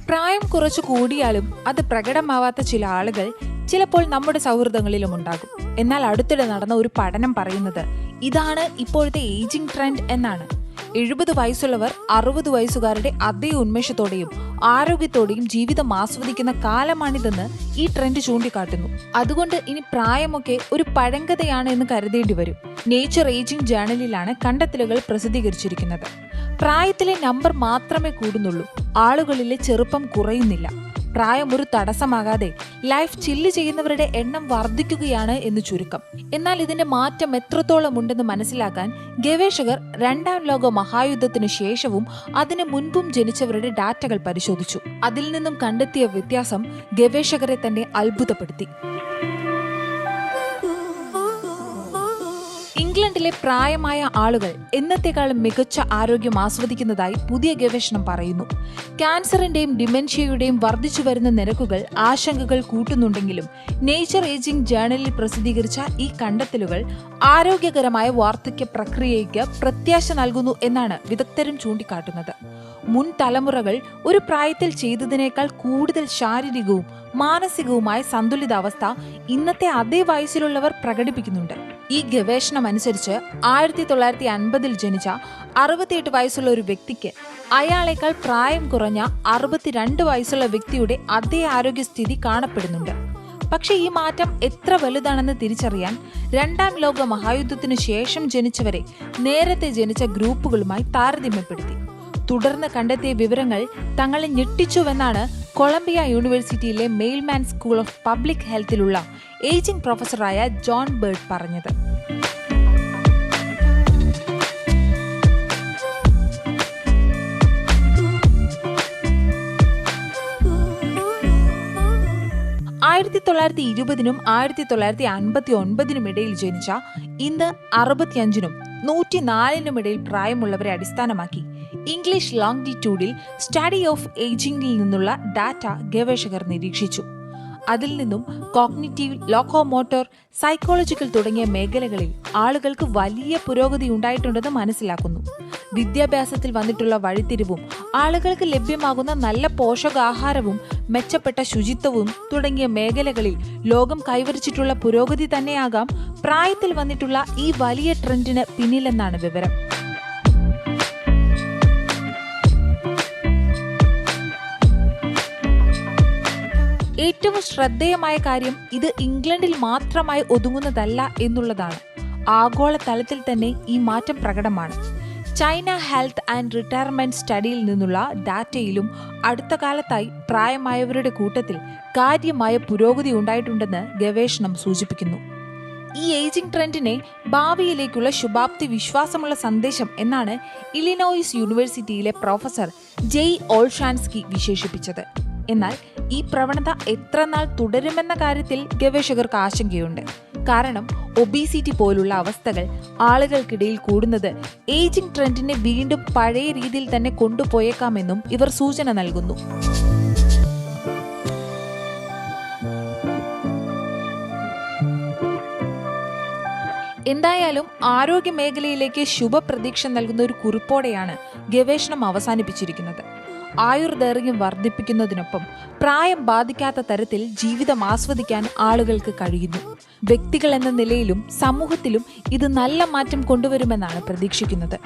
പ്രായം കുറച്ചു കൂടിയാലും അത് പ്രകടമാവാത്ത ചില ആളുകൾ ചിലപ്പോൾ നമ്മുടെ സൗഹൃദങ്ങളിലും ഉണ്ടാകും. എന്നാൽ അടുത്തിടെ നടന്ന ഒരു പഠനം പറയുന്നത് ഇതാണ് ഇപ്പോഴത്തെ ഏജിംഗ് ട്രെൻഡ് എന്നാണ്. 70 വയസ്സുള്ളവർ 60 വയസ്സുകാരുടെ അതേ ഉന്മേഷത്തോടെയും ആരോഗ്യത്തോടെയും ജീവിതം ആസ്വദിക്കുന്ന കാലമാണിതെന്ന് ഈ ട്രെൻഡ് ചൂണ്ടിക്കാട്ടുന്നു. അതുകൊണ്ട് ഇനി പ്രായമൊക്കെ ഒരു പഴങ്കഥയാണ് എന്ന് കരുതേണ്ടി വരും. നേച്ചർ ഏജിംഗ് ജേണലിലാണ് കണ്ടെത്തലുകൾ പ്രസിദ്ധീകരിച്ചിരിക്കുന്നത്. പ്രായത്തിലെ നമ്പർ മാത്രമേ കൂടുന്നുള്ളൂ, ആളുകളിലെ ചെറുപ്പം കുറയുന്നില്ല. പ്രായം ഒരു തടസ്സമാകാതെ ലൈഫ് ചില്ല് ചെയ്യുന്നവരുടെ എണ്ണം വർദ്ധിക്കുകയാണ് എന്ന് ചുരുക്കം. എന്നാൽ ഇതിന്റെ മാറ്റം എത്രത്തോളം ഉണ്ടെന്ന് മനസ്സിലാക്കാൻ ഗവേഷകർ രണ്ടാം ലോക മഹായുദ്ധത്തിനു ശേഷവും അതിനു മുൻപും ജനിച്ചവരുടെ ഡാറ്റകൾ പരിശോധിച്ചു. അതിൽ നിന്നും കണ്ടെത്തിയ വ്യത്യാസം ഗവേഷകരെ തന്നെ അത്ഭുതപ്പെടുത്തി. ഇംഗ്ലണ്ടിലെ പ്രായമായ ആളുകൾ എന്നത്തെക്കാളും മികച്ച ആരോഗ്യം ആസ്വദിക്കുന്നതായി പുതിയ ഗവേഷണം പറയുന്നു. ക്യാൻസറിന്റെയും ഡിമെൻഷ്യയുടെയും വർദ്ധിച്ചു വരുന്ന നിരക്കുകൾ ആശങ്കകൾ കൂട്ടുന്നുണ്ടെങ്കിലും നേച്ചർ ഏജിംഗ് ജേണലിൽ പ്രസിദ്ധീകരിച്ച ഈ കണ്ടെത്തലുകൾ ആരോഗ്യകരമായ വാർദ്ധക്യ പ്രക്രിയയ്ക്ക് പ്രത്യാശ നൽകുന്നു എന്നാണ് വിദഗ്ധരും ചൂണ്ടിക്കാട്ടുന്നത്. മുൻ തലമുറകൾ ഒരു പ്രായത്തിൽ ചെയ്തതിനേക്കാൾ കൂടുതൽ ശാരീരികവും മാനസികവുമായ സന്തുലിതാവസ്ഥ ഇന്നത്തെ അതേ വയസ്സിലുള്ളവർ പ്രകടിപ്പിക്കുന്നുണ്ട്. ഈ ഗവേഷണം അനുസരിച്ച് 1950 ജനിച്ച 68 വയസ്സുള്ള ഒരു വ്യക്തിക്ക് അയാളേക്കാൾ പ്രായം കുറഞ്ഞ 62 വയസ്സുള്ള വ്യക്തിയുടെ അതേ ആരോഗ്യസ്ഥിതി കാണപ്പെടുന്നുണ്ട്. പക്ഷെ ഈ മാറ്റം എത്ര വലുതാണെന്ന് തിരിച്ചറിയാൻ രണ്ടാം ലോക മഹായുദ്ധത്തിനു ശേഷം ജനിച്ചവരെ നേരത്തെ ജനിച്ച ഗ്രൂപ്പുകളുമായി താരതമ്യപ്പെടുത്തി. തുടർന്ന് കണ്ടെത്തിയ വിവരങ്ങൾ തങ്ങളെ ഞെട്ടിച്ചുവെന്നാണ് കൊളംബിയ യൂണിവേഴ്സിറ്റിയിലെ മെയിൽമാൻ സ്കൂൾ ഓഫ് പബ്ലിക് ഹെൽത്തിലുള്ള ഏജിംഗ് പ്രൊഫസറായ ജോൺ ബേർഡ് പറഞ്ഞത്. ആയിരത്തി 1920 1959 ഇടയിൽ ജനിച്ച ഇന്ന് 65 104 ഇടയിൽ പ്രായമുള്ളവരെ അടിസ്ഥാനമാക്കി ഇംഗ്ലീഷ് ലോങ്ഡിറ്റ്യൂഡിൽ സ്റ്റഡി ഓഫ് ഏജിംഗിൽ നിന്നുള്ള ഡാറ്റ ഗവേഷകർ നിരീക്ഷിച്ചു. അതിൽ നിന്നും കോഗ്നിറ്റീവ്, ലോക്കോമോട്ടോർ, സൈക്കോളജിക്കൽ തുടങ്ങിയ മേഖലകളിൽ ആളുകൾക്ക് വലിയ പുരോഗതി ഉണ്ടായിട്ടുണ്ടെന്ന് മനസ്സിലാക്കുന്നു. വിദ്യാഭ്യാസത്തിൽ വന്നിട്ടുള്ള വഴിത്തിരിവും ആളുകൾക്ക് ലഭ്യമാകുന്ന നല്ല പോഷകാഹാരവും മെച്ചപ്പെട്ട ശുചിത്വവും തുടങ്ങിയ മേഖലകളിൽ ലോകം കൈവരിച്ചിട്ടുള്ള പുരോഗതി തന്നെയാകാം പ്രായത്തിൽ വന്നിട്ടുള്ള ഈ വലിയ ട്രെൻഡിന് പിന്നിലെന്നാണ് വിവരം. ഏറ്റവും ശ്രദ്ധേയമായ കാര്യം ഇത് ഇംഗ്ലണ്ടിൽ മാത്രമായി ഒതുങ്ങുന്നതല്ല എന്നുള്ളതാണ്. ആഗോള തലത്തിൽ തന്നെ ഈ മാറ്റം പ്രകടമാണ്. ചൈന ഹെൽത്ത് ആൻഡ് റിട്ടയർമെന്റ് സ്റ്റഡിയിൽ നിന്നുള്ള ഡാറ്റയിലും അടുത്ത കാലത്തായി പ്രായമായവരുടെ കൂട്ടത്തിൽ കാര്യമായ പുരോഗതി ഉണ്ടായിട്ടുണ്ടെന്ന് ഗവേഷണം സൂചിപ്പിക്കുന്നു. ഈ ഏജിംഗ് ട്രെൻഡിനെ ഭാവിയിലേക്കുള്ള ശുഭാപ്തി വിശ്വാസമുള്ള സന്ദേശം എന്നാണ് ഇലിനോയിസ് യൂണിവേഴ്സിറ്റിയിലെ പ്രൊഫസർ ജെയ് ഓൾഷാൻസ്കി വിശേഷിപ്പിച്ചത്. എന്നാൽ ഈ പ്രവണത എത്ര നാൾ തുടരുമെന്ന കാര്യത്തിൽ ഗവേഷകർക്ക് ആശങ്കയുണ്ട്. കാരണം ഒബീസിറ്റി പോലുള്ള അവസ്ഥകൾ ആളുകൾക്കിടയിൽ കൂടുന്നത് ഏജിംഗ് ട്രെൻഡിനെ വീണ്ടും പഴയ രീതിയിൽ തന്നെ കൊണ്ടുപോയേക്കാമെന്നും ഇവർ സൂചന നൽകുന്നു. എന്തായാലും ആരോഗ്യ മേഖലയിലേക്ക് ശുഭപ്രതീക്ഷ നൽകുന്ന ഒരു കുറിപ്പോടെയാണ് ഗവേഷണം അവസാനിപ്പിച്ചിരിക്കുന്നത്. ആയുർദൈർഘ്യം വർദ്ധിപ്പിക്കുന്നതിനൊപ്പം പ്രായം ബാധിക്കാത്ത തരത്തിൽ ജീവിതം ആസ്വദിക്കാൻ ആളുകൾക്ക് കഴിയുന്നു. വ്യക്തികൾ എന്ന നിലയിലും സമൂഹത്തിലും ഇത് നല്ല മാറ്റം കൊണ്ടുവരുമെന്നാണ് പ്രതീക്ഷിക്കുന്നത്.